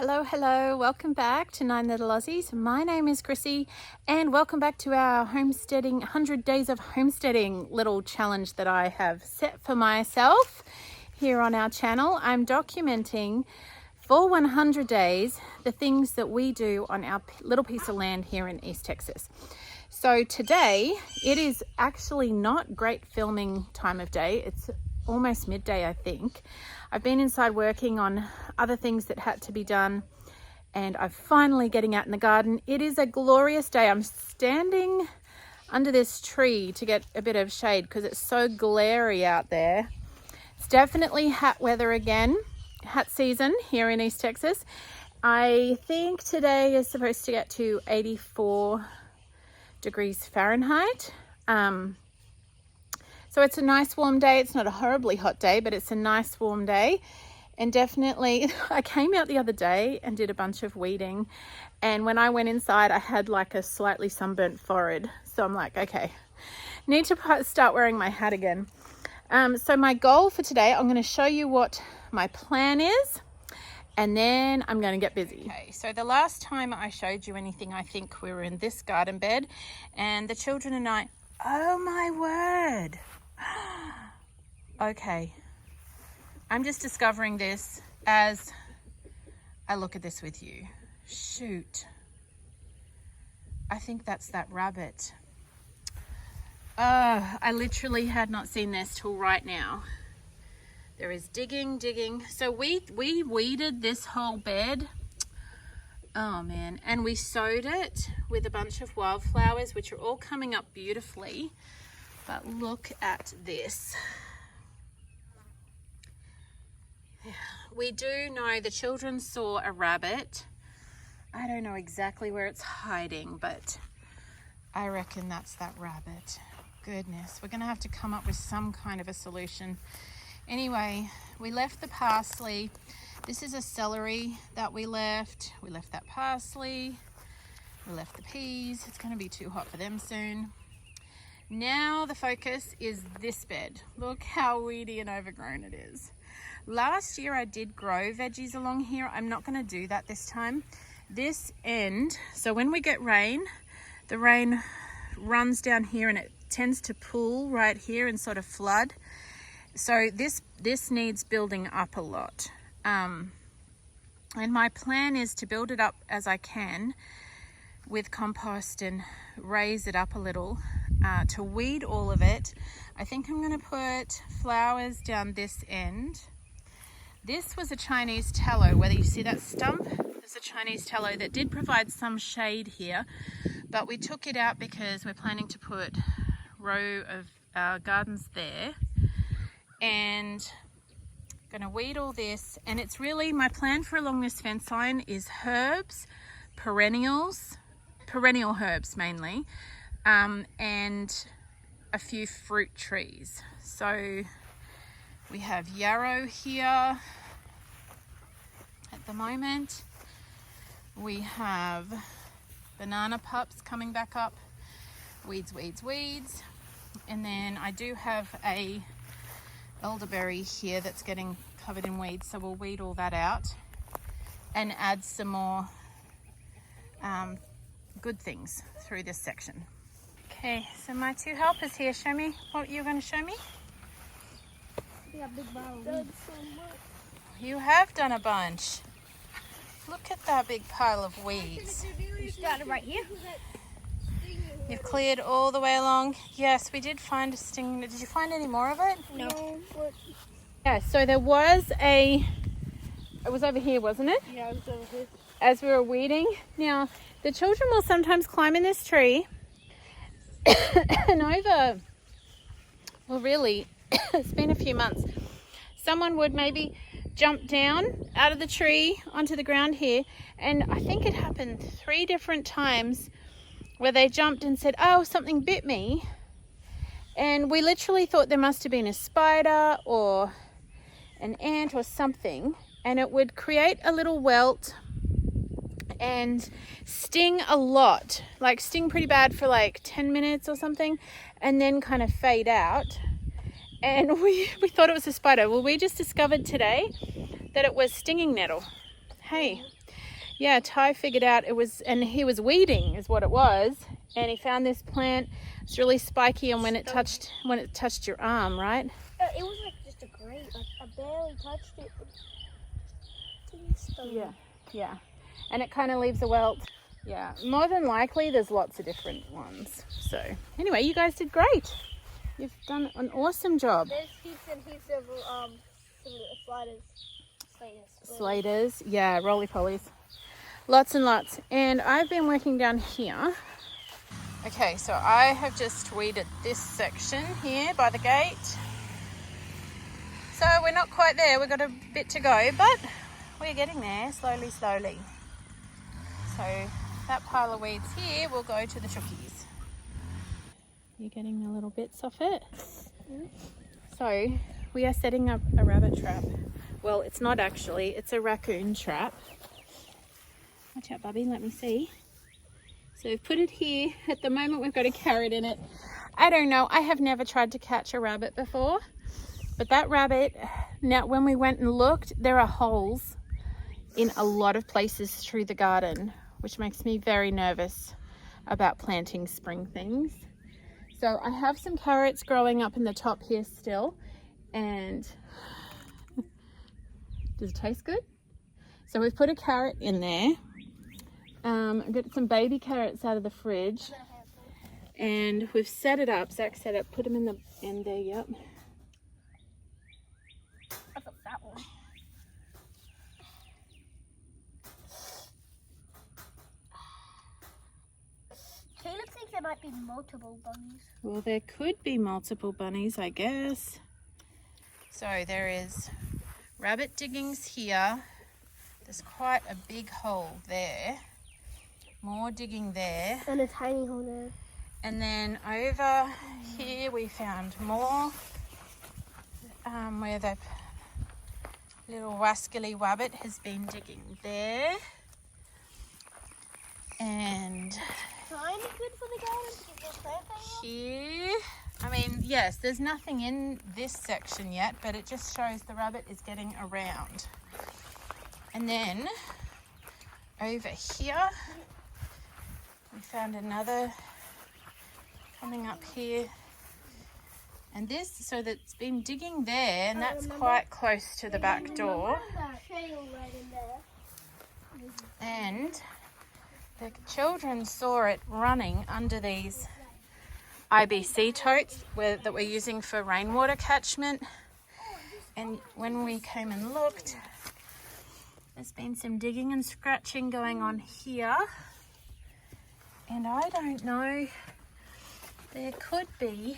Hello, welcome back to 9 Little Aussies. My name is Chrissy and welcome back to our homesteading 100 days of homesteading little challenge that I have set for myself here on our channel. I'm documenting for 100 days the things that we do on our little piece of land here in East Texas. So today it is actually not great filming time of day. It's almost midday, I think. I've been inside working on other things that had to be done, and I'm finally getting out in the garden. It is a glorious day. I'm standing under this tree to get a bit of shade because it's so glary out there. It's definitely hat weather again, hat season here in East Texas. I think today is supposed to get to 84 degrees Fahrenheit. So it's a nice warm day. It's not a horribly hot day, but it's a nice warm day. And definitely, I came out the other day and did a bunch of weeding. And when I went inside, I had like a slightly sunburnt forehead. So I'm like, okay, need to start wearing my hat again. So my goal for today, I'm going to show you what my plan is. And then I'm going to get busy. Okay, so the last time I showed you anything, I think we were in this garden bed. And the children and I, oh my word. Okay, I'm just discovering this as I look at this with you. Shoot, I think that's that rabbit. I literally had not seen this till right now. There is digging. So we weeded this whole bed. Oh man, and we sowed it with a bunch of wildflowers, which are all coming up beautifully. But look at this. We do know the children saw a rabbit. I don't know exactly where it's hiding, but I reckon that's that rabbit. Goodness, we're gonna have to come up with some kind of a solution. Anyway, we left the parsley. This is a celery that we left. We left that parsley. We left the peas. It's gonna be too hot for them soon. Now the focus is this bed. Look how weedy and overgrown it is. Last year I did grow veggies along here. I'm not going to do that this time. This end, so when we get rain, the rain runs down here and it tends to pool right here and sort of flood. So this needs building up a lot. And my plan is to build it up as I can with compost and raise it up a little. To weed all of it, I think I'm going to put flowers down this end. This was a Chinese tallow. Whether you see that stump, there's a Chinese tallow that did provide some shade here, but we took it out because we're planning to put a row of gardens there. And going to weed all this, and it's really my plan for along this fence line is herbs, perennial herbs mainly. And a few fruit trees. So we have yarrow here at the moment. We have banana pups coming back up. Weeds. And then I do have a elderberry here that's getting covered in weeds, so we'll weed all that out and add some more good things through this section. Okay, so my two helpers here, show me what you're going to show me. Yeah, big pile. You have done a bunch. Look at that big pile of weeds. You started right here. You've cleared all the way along. Yes, we did find a sting. Did you find any more of it? No. Yeah, so there was it was over here, wasn't it? Yeah, it was over here. As we were weeding. Now, the children will sometimes climb in this tree and really, it's been a few months. Someone would maybe jump down out of the tree onto the ground here, and I think it happened 3 different times where they jumped and said, oh, something bit me. And we literally thought there must have been a spider or an ant or something, and it would create a little welt and sting a lot, like sting pretty bad for like 10 minutes or something, and then kind of fade out. And we thought it was a spider. Well, we just discovered today that it was stinging nettle. Hey, Yeah, Ty figured out it was, and he was weeding is what it was, and he found this plant. It's really spiky, and when it touched your arm, right? It was like just a grate. Like I barely touched it. Yeah, and it kind of leaves a welt. Yeah, more than likely there's lots of different ones. So anyway, you guys did great. You've done an awesome job. There's heaps and heaps of Slaters, yeah, roly-polies. Lots and lots. And I've been working down here. Okay, so I have just weeded this section here by the gate. So we're not quite there, we've got a bit to go, but we're getting there slowly. So that pile of weeds here will go to the chookies. You're getting the little bits off it. So we are setting up a rabbit trap. Well, it's not actually, it's a raccoon trap. Watch out, Bubby, let me see. So we've put it here. At the moment we've got a carrot in it. I don't know, I have never tried to catch a rabbit before. But that rabbit, now when we went and looked, there are holes in a lot of places through the garden, which makes me very nervous about planting spring things. So I have some carrots growing up in the top here still, and does it taste good? So we've put a carrot in there. I've got some baby carrots out of the fridge, and we've set it up. Zach set it, put them in the end there. Yep. That's a fat one. Caleb thinks there might be multiple bunnies. Well, there could be multiple bunnies, I guess. So there is rabbit diggings here. There's quite a big hole there. More digging there. And a tiny hole there. And then over here we found more where the little wascally wabbit has been digging there. And Tiny good for the garden to get your planting. here, I mean, yes, there's nothing in this section yet, but it just shows the rabbit is getting around. And then over here, we found another coming up here. And this, so that's been digging there, and that's quite close to the back door. And the children saw it running under these IBC totes that we're using for rainwater catchment. And when we came and looked, there's been some digging and scratching going on here. And I don't know, there could be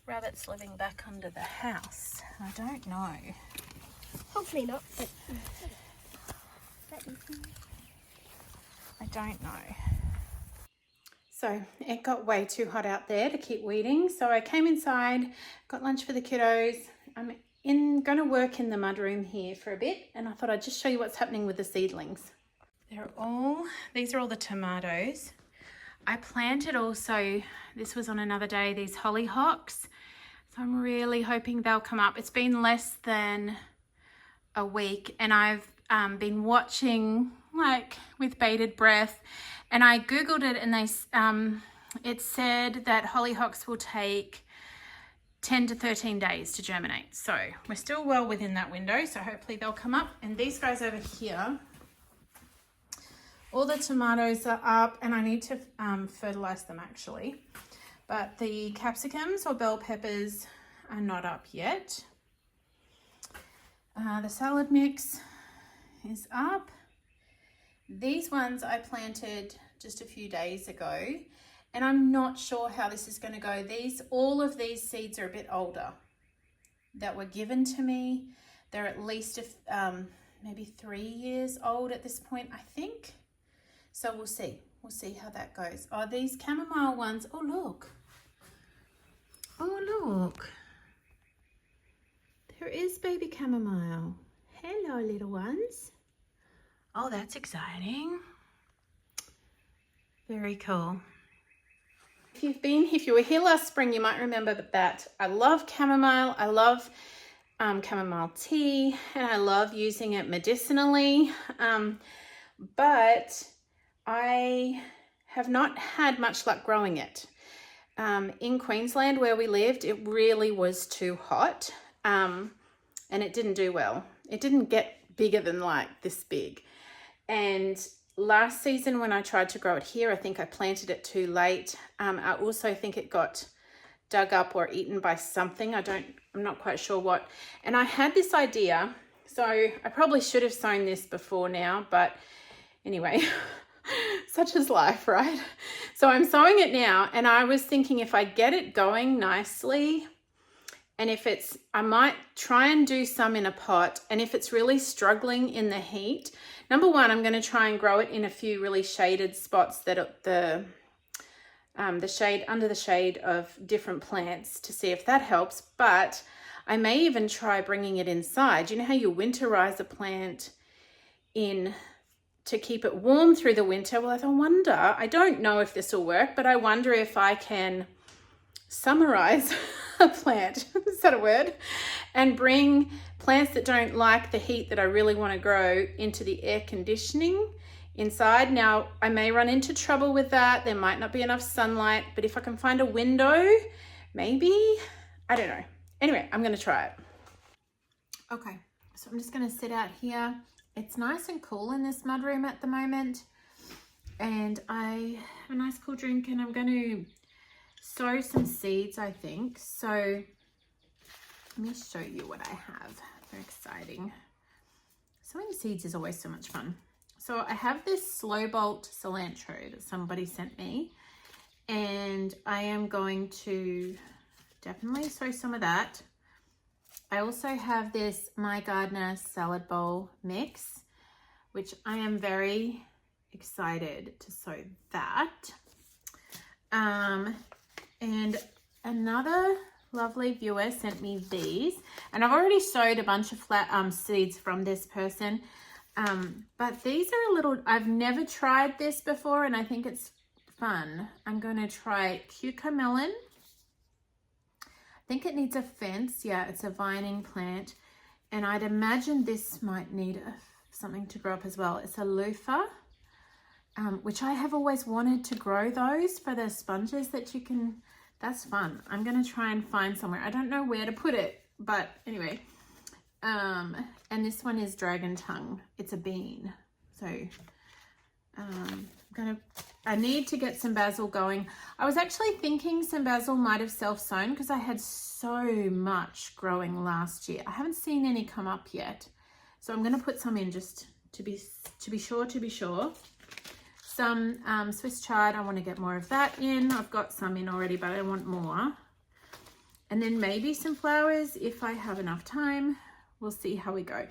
rabbits living back under the house. I don't know. Hopefully not. But I don't know. So it got way too hot out there to keep weeding. So I came inside, got lunch for the kiddos. I'm going to work in the mudroom here for a bit, and I thought I'd just show you what's happening with the seedlings. These are all the tomatoes. I planted also, this was on another day, these hollyhocks. So I'm really hoping they'll come up. It's been less than a week, and I've been watching like with bated breath, and I googled it, and it said that hollyhocks will take 10 to 13 days to germinate. So we're still well within that window, so hopefully they'll come up. And these guys over here, all the tomatoes are up, and I need to fertilize them actually. But the capsicums or bell peppers are not up yet. The salad mix is up. These ones I planted just a few days ago, and I'm not sure how this is going to go. All of these seeds are a bit older that were given to me. They're at least maybe 3 years old at this point, I think. So we'll see. We'll see how that goes. Oh, these chamomile ones. Oh, look. Oh, look. There is baby chamomile. Hello, little ones. Oh, that's exciting. Very cool. If you were here last spring, you might remember that I love chamomile. I love chamomile tea, and I love using it medicinally. but I have not had much luck growing it. In Queensland where we lived, it really was too hot, and it didn't do well. It didn't get bigger than like this big. And last season when I tried to grow it here, I think I planted it too late. I also think it got dug up or eaten by something. I'm not quite sure what. And I had this idea, so I probably should have sown this before now, but anyway, such is life, right? So I'm sowing it now, and I was thinking if I get it going nicely, and I might try and do some in a pot, and if it's really struggling in the heat, number one, I'm going to try and grow it in a few really shaded spots that under the shade of different plants to see if that helps. But I may even try bringing it inside. You know how you winterize a plant in to keep it warm through the winter? Well, I don't know if this will work, but I wonder if I can summarize a plant, is that a word? And bring plants that don't like the heat that I really want to grow into the air conditioning inside. Now, I may run into trouble with that. There might not be enough sunlight, but if I can find a window, maybe, I don't know. Anyway, I'm going to try it. Okay, so I'm just going to sit out here. It's nice and cool in this mudroom at the moment, and I have a nice cool drink, and I'm going to sow some seeds, I think. So let me show you what I have. Very exciting. Sowing seeds is always so much fun. So I have this slow bolt cilantro that somebody sent me, and I am going to definitely sow some of that. I also have this My Gardener salad bowl mix, which I am very excited to sow that. And another lovely viewer sent me these, and I've already sowed a bunch of flat seeds from this person. But these are a little, I've never tried this before, and I think it's fun. I'm going to try cucumber melon. I think it needs a fence. Yeah, it's a vining plant, and I'd imagine this might need something to grow up as well. It's a loofah, which I have always wanted to grow those for the sponges that you can. That's fun. I'm going to try and find somewhere. I don't know where to put it, but anyway. And this one is dragon tongue. It's a bean. So I need to get some basil going. I was actually thinking some basil might have self-sown because I had so much growing last year. I haven't seen any come up yet. So I'm going to put some in just to be sure. Some Swiss chard, I want to get more of that in. I've got some in already, but I want more. And then maybe some flowers if I have enough time. We'll see how we go.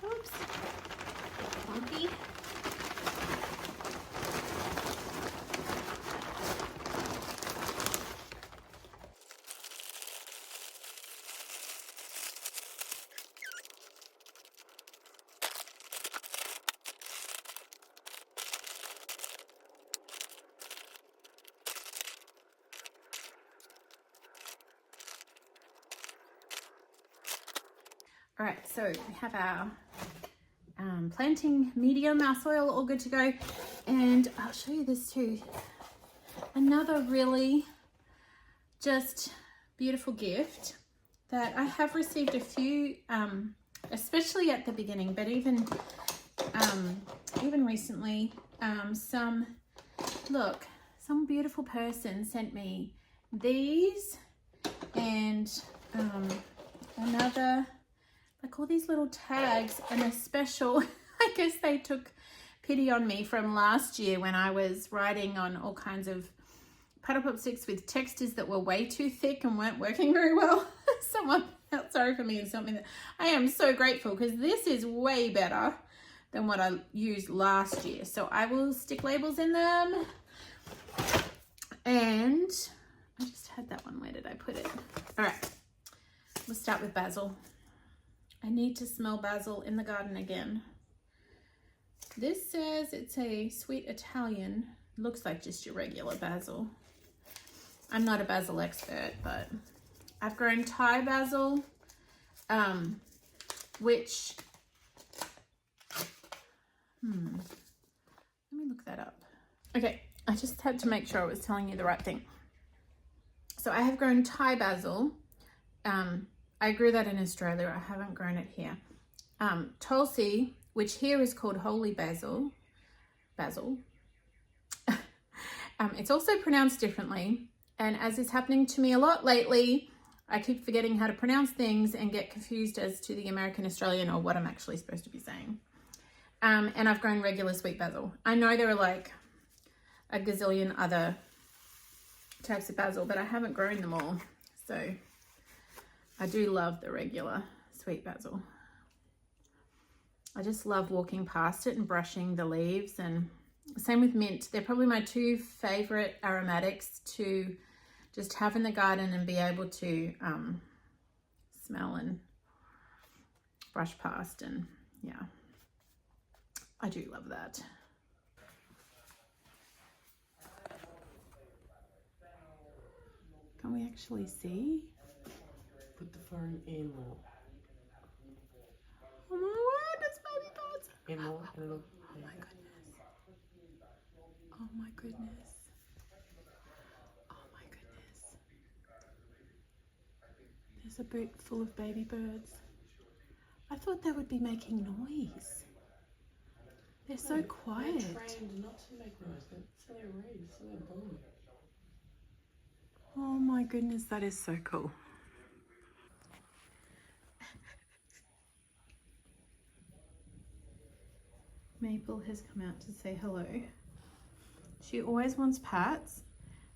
Oops. Funky. All right, so we have our planting medium, our soil all good to go. And I'll show you this too. Another really just beautiful gift that I have received a few, especially at the beginning, but even recently, some beautiful person sent me these and another, like all these little tags, and a special, I guess they took pity on me from last year when I was writing on all kinds of paddle pop sticks with textures that were way too thick and weren't working very well. Someone felt sorry for me and something that I am so grateful, because this is way better than what I used last year. So I will stick labels in them. And I just had that one. Where did I put it? All right, we'll start with basil. I need to smell basil in the garden again. This says it's a sweet Italian, Looks like just your regular basil. I'm not a basil expert, but I've grown Thai basil, which, let me look that up. Okay, I just had to make sure I was telling you the right thing. So I have grown Thai basil. I grew that in Australia. I haven't grown it here. Tulsi, which here is called holy basil. It's also pronounced differently. And as is happening to me a lot lately, I keep forgetting how to pronounce things and get confused as to the American Australian or what I'm actually supposed to be saying. And I've grown regular sweet basil. I know there are like a gazillion other types of basil, but I haven't grown them all. So I do love the regular sweet basil. I just love walking past it and brushing the leaves, and same with mint. They're probably my two favorite aromatics to just have in the garden and be able to smell and brush past, and yeah, I do love that. Can we actually see? Put the phone in more. Oh my word, it's baby birds. In more and look. Oh my goodness. Oh my goodness. Oh my goodness. There's a boot full of baby birds. I thought they would be making noise. They're so quiet. They're trained not to make noise, but so they're raised, so they're born. Oh my goodness, that is so cool. Maple has come out to say hello. She always wants pats.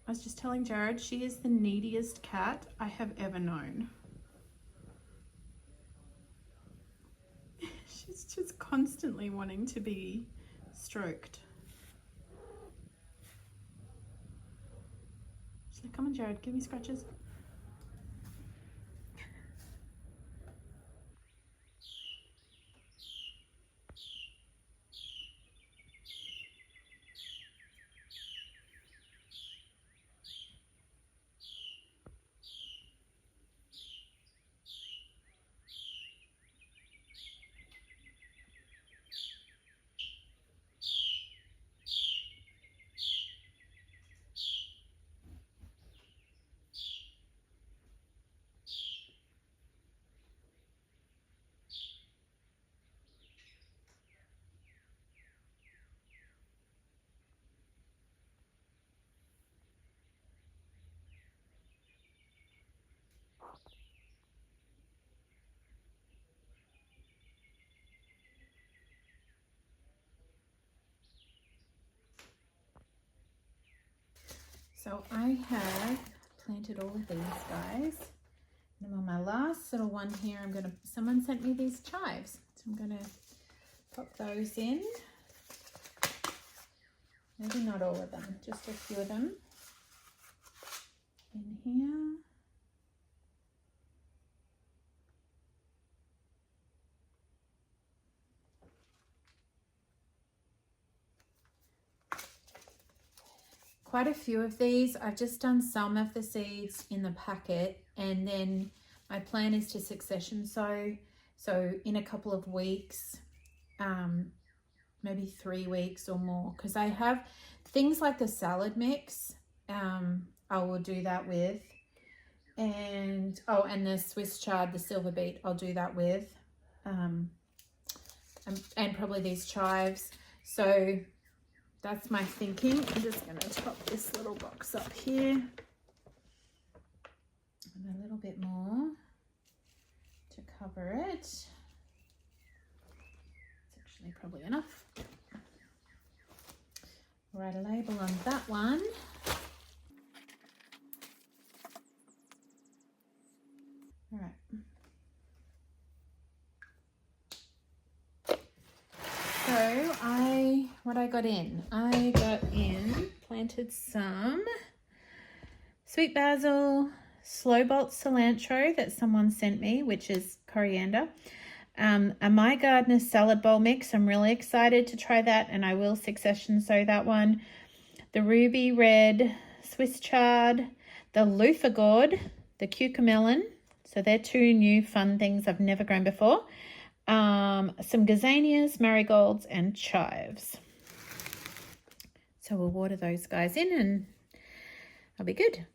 I was just telling Jared, she is the neediest cat I have ever known. She's just constantly wanting to be stroked. She's like, come on Jared, give me scratches. So I have planted all of these guys. And on my last little one here, someone sent me these chives. So I'm gonna pop those in. Maybe not all of them, just a few of them in here. Quite a few of these. I've just done some of the seeds in the packet, and then my plan is to succession sow. So in a couple of weeks, maybe 3 weeks or more, because I have things like the salad mix. I will do that with, and the Swiss chard, the silver beet, I'll do that with, and probably these chives. So that's my thinking. I'm just going to top this little box up here. And a little bit more to cover it. It's actually probably enough. Write a label on that one. All right. So what I got in? Planted some sweet basil, slow bolt cilantro that someone sent me, which is coriander. A My Gardener salad bowl mix. I'm really excited to try that, and I will succession sow that one. the ruby red Swiss chard, the Lufkin, the cucamelon. So they're two new fun things I've never grown before. Some gazanias, marigolds, and chives. So we'll water those guys in and I'll be good.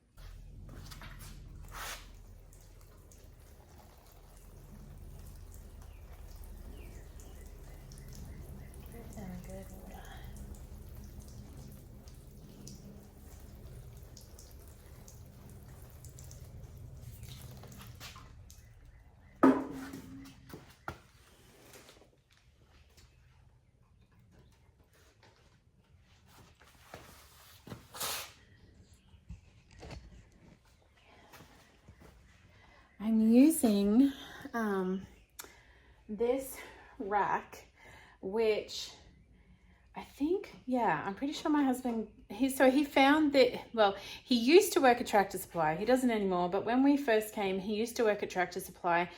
I'm using this rack, which I think, yeah, I'm pretty sure my husband, he found that, well, he used to work at Tractor Supply. He doesn't anymore, but when we first came, he used to work at Tractor Supply,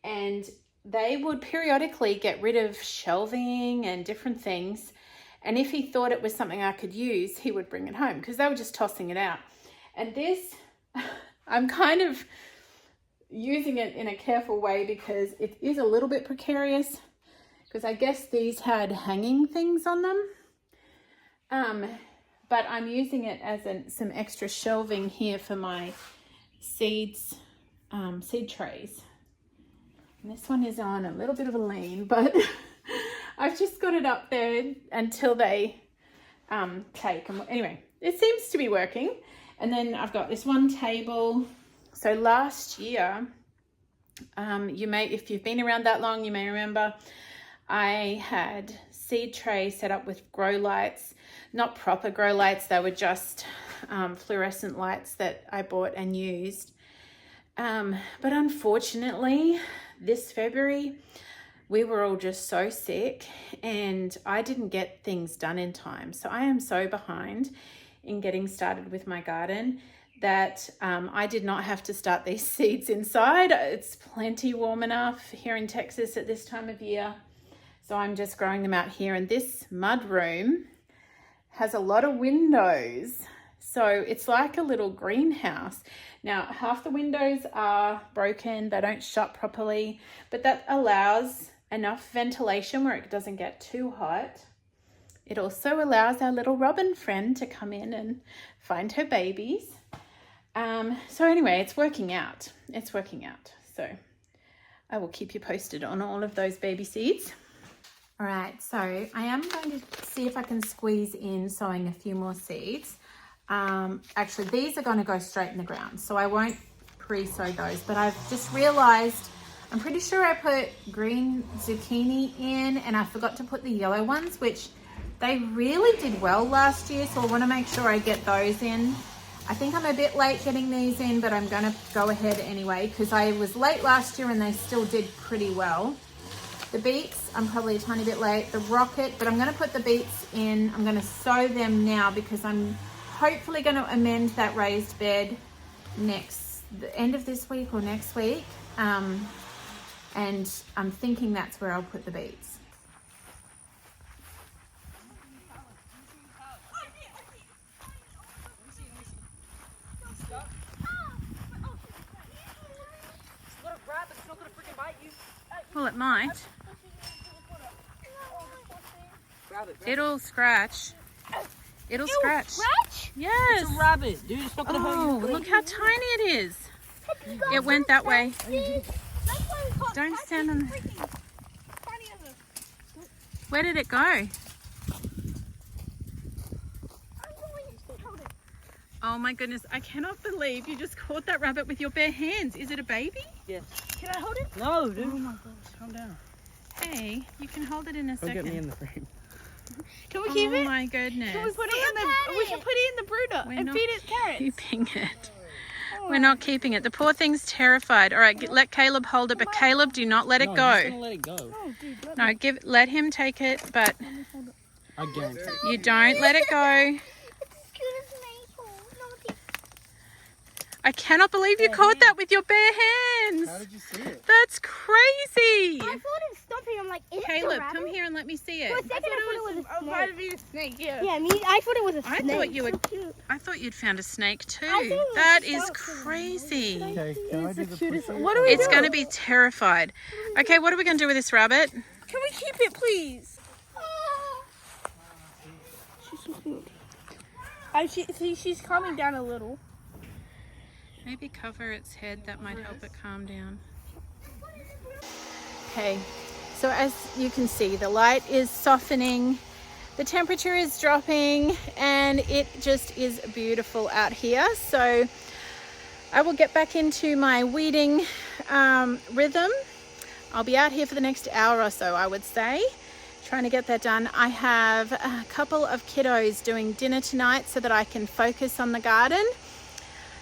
and they would periodically get rid of shelving and different things. And if he thought it was something I could use, he would bring it home because they were just tossing it out. And this, I'm kind of using it in a careful way because it is a little bit precarious, because I guess these had hanging things on them. But I'm using it as some extra shelving here for my seeds, seed trays. And this one is on a little bit of a lean, but I've just got it up there until they take. And anyway, it seems to be working. And then I've got this one table. So last year, if you've been around that long, you may remember, I had seed trays set up with grow lights, not proper grow lights. They were just fluorescent lights that I bought and used. But unfortunately, this February, we were all just so sick and I didn't get things done in time. So I am so behind in getting started with my garden that I did not have to start these seeds inside. It's plenty warm enough here in Texas at this time of year. So I'm just growing them out here. And this mud room has a lot of windows. So it's like a little greenhouse. Now, half the windows are broken. They don't shut properly, but that allows enough ventilation where it doesn't get too hot. It also allows our little robin friend to come in and find her babies. So anyway, it's working out. It's working out. So I will keep you posted on all of those baby seeds. All right, so I am going to see if I can squeeze in sowing a few more seeds. Actually, these are going to go straight in the ground, so I won't pre-sow those, but I've just realized, I'm pretty sure I put green zucchini in and I forgot to put the yellow ones, which they really did well last year, so I want to make sure I get those in. I think I'm a bit late getting these in, but I'm going to go ahead anyway because I was late last year and they still did pretty well. The beets, I'm probably a tiny bit late. The rocket, but I'm going to put the beets in. I'm going to sow them now because I'm hopefully going to amend that raised bed the end of this week or next week. And I'm thinking that's where I'll put the beets. Well, it might. It'll scratch. It'll scratch. Scratch? Yes. It's a rabbit, dude. It's not gonna hurt you. Look how tiny it is. It went that way. Don't stand on the... Where did it go? Oh my goodness, I cannot believe you just caught that rabbit with your bare hands. Is it a baby? Yes. Can I hold it? No, dude. Oh my gosh, calm down. Hey, you can hold it in a Don't second. get me in the frame. Can we keep it? Oh my goodness. Can we put it in the? We can put it in the brooder and feed it carrots. Keeping it. We're not keeping it. The poor thing's terrified. All right, let Caleb hold it, but Caleb, do not let it go. I'm gonna let it go. Oh, dude, Let him take it, but I guarantee. you don't let it go. I cannot believe you caught that with your bare hands. How did you see it? That's crazy. I thought it stopped thing. I'm like, is it a Caleb, rabbit? come here and let me see For a it. second, I thought it was a snake. Yeah. Yeah, I thought it was a I snake. thought you would. So cute. I thought you'd found a snake too. think it was That a is shark. crazy. Okay, can I do the push-up? What do we It's do? going to be terrified. Okay, what are we going to do with this rabbit? Can we keep it, please? She's so cute. See, she's calming down a little. Maybe cover its head. That might help it calm down. Okay, so as you can see, the light is softening. The temperature is dropping and it just is beautiful out here. So I will get back into my weeding rhythm. I'll be out here for the next hour or so, I would say, trying to get that done. I have a couple of kiddos doing dinner tonight so that I can focus on the garden.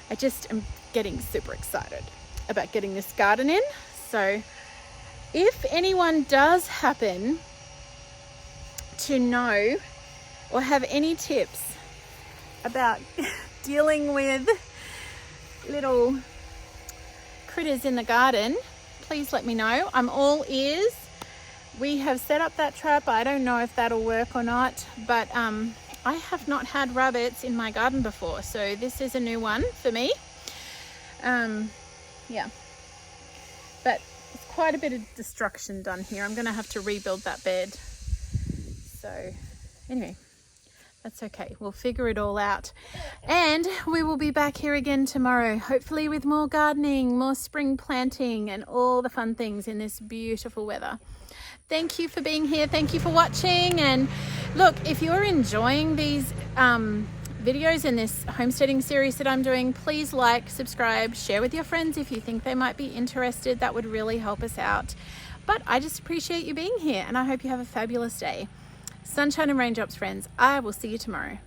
I just am getting super excited about getting this garden in. So if anyone does happen to know or have any tips about dealing with little critters in the garden, please let me know. I'm all ears. We have set up that trap. I don't know if that'll work or not, but I have not had rabbits in my garden before, so this is a new one for me. Yeah, but it's quite a bit of destruction done here. I'm going to have to rebuild that bed. So anyway, that's okay. We'll figure it all out. And we will be back here again tomorrow, hopefully with more gardening, more spring planting and all the fun things in this beautiful weather. Thank you for being here. Thank you for watching. And look, if you're enjoying these videos in this homesteading series that I'm doing, please like, subscribe, share with your friends if you think they might be interested. That would really help us out. But I just appreciate you being here and I hope you have a fabulous day. Sunshine and raindrops, friends. I will see you tomorrow.